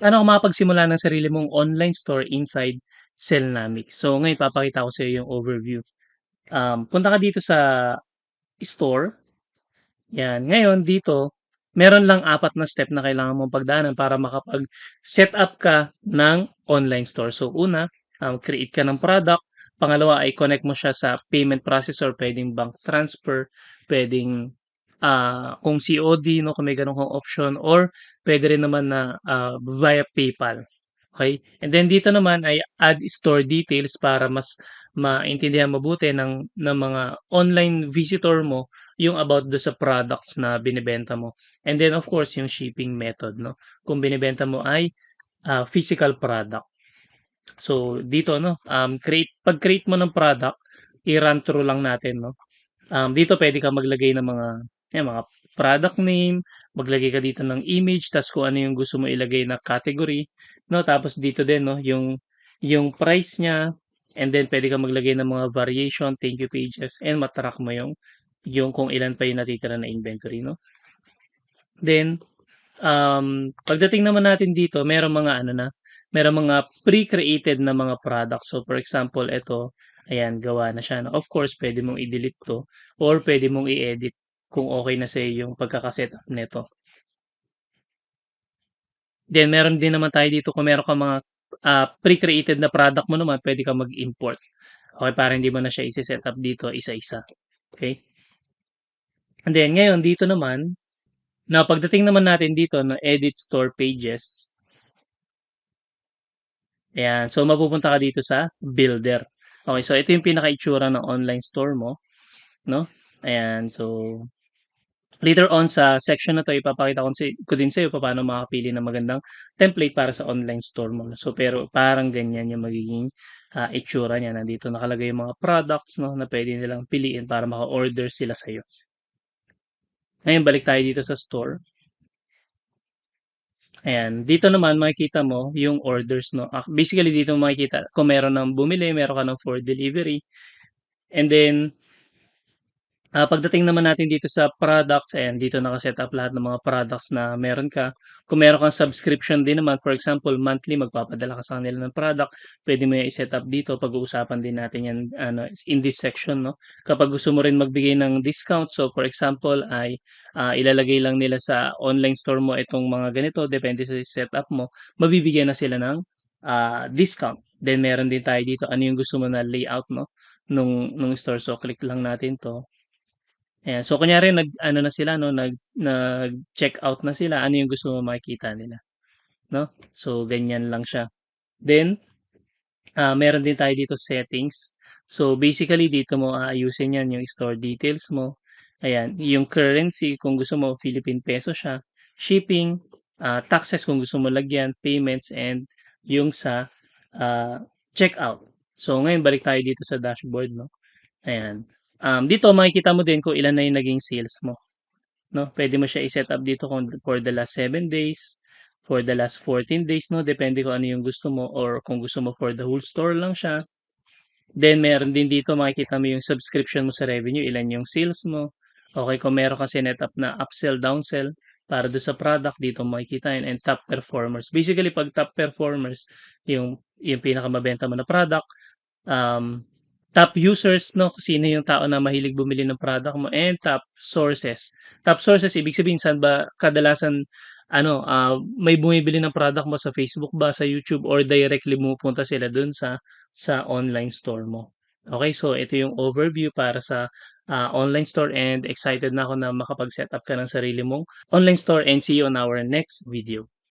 Paano ka makapagsimula ng sarili mong online store inside Cellnomics? So ngayon papakita ko sa'yo yung overview. Punta ka dito sa store, 'yan. Ngayon dito, meron lang 4 na step na kailangan mong pagdaanan para makapag-set up ka ng online store. So una, create ka ng product. Pangalawa ay connect mo siya sa payment processor, puwedeng bank transfer, puwedeng, kung COD 'no, kung may gano'n kang option or puwede rin naman na, via PayPal, okey? And then dito naman ay add store details para mas maintindihan mabuti ng mga online visitor mo yung about do sa products na binebenta mo. And then of course yung shipping method 'no, kung binebenta mo ay, physical product. So dito 'no, pag-create mo ng product, i-run through lang natin 'no. Dito puwede kang maglagay ng mga product name, maglagay ka dito ng image ta's kung ano yung gusto mo ilagay na category 'no. Tapos dito din 'no, yung price niya and then puwede kang maglagay ng mga variation, thank you pages and ma-track mo yung kung ilan pa yung natitira na inventory 'no. Then, pagdating naman natin dito merong mga ano na, merong mga pre-created na mga products. So, for example, eto, ayan, gawa na siya 'no. Of course, puwede mong i-delete 'to or puwede mong i-edit kung okey na sa'yo yung pagkaka-setup nito. Then meron din naman tayo dito kung meron kang mga, pre-created na product mo naman, puwede kang mag-import. Okey, para hindi mo na siya ise-setup dito isa-isa, okey? And then ngayon dito naman, na pagdating naman natin dito na edit store pages. Ayan, so mapupunta ka dito sa builder. Okay, so ito yung pinaka-itsura ng online store mo, 'no? Ayan, so later on sa section na 'to ipapakita ko din sa'yo papaano makakapili ng magandang template para sa online store mo. So pero parang ganyan yung magiging, itsura niya. Nandito nakalagay yung mga products 'no, na puwede nilang piliin para maka-order sila sa'yo. Ngayon balik tayo dito sa store. Ayan, dito naman makikita mo yung orders 'no. Basically dito mo makikita kung meron ng bumili, meron ka ng for delivery. And then, pagdating naman natin dito sa products, ayan dito naka-setup lahat ng mga products na meron ka. Kung meron kang subscription din naman, for example monthly magpapadala ka sa kanila ng product, puwede mo yang i-set up dito. Pag-uusapan din natin yan ano, in this section 'no. Kapag gusto mo rin magbigay ng discount, so for example ay, ilalagay lang nila sa online store mo itong mga ganito, depende sa setup mo, mabibigyan na sila ng, discount. Then meron din tayo dito, ano yung gusto mo na layout 'no, nung store. So click lang natin 'to. Ayan, so kunyari nag-ano na sila 'no, nag-checkout na sila, ano yung gusto mong makikita nila, 'no? So ganyan lang siya. Then, meron din tayo dito settings. So basically dito mo aayusin 'yan, yung store details mo, ayan, yung currency kung gusto mo Philippine peso siya, shipping, taxes kung gusto mo lagyan, payments and yung sa, checkout. So ngayon balik tayo dito sa dashboard 'no, ayan. Dito makikita mo din kung ilan na yung naging sales mo. 'No, puwede mo siya i-set up dito kung for the last 7 days, for the last 14 days 'no, depende kung ano yung gusto mo or kung gusto mo for the whole store lang siya. Then meron din dito makikita mo yung subscription mo sa revenue, ilan yung sales mo. Okey, kung meron kang sinet up na upsell, downsell para dun sa product dito mo makikita yun and top performers. Basically 'pag top performers yung pinakamabenta mo na product, um, top users 'no, kung sino yung tao na mahilig bumili ng product mo and top sources. Top sources ibig sabihin saan ba kadalasan ano, may bumibili ng product mo sa Facebook ba, sa YouTube or directly pumupunta sila dun sa online store mo. Okay, so ito yung overview para sa, online store and excited na ako na makapag-setup ka ng sarili mong online store and see you on our next video.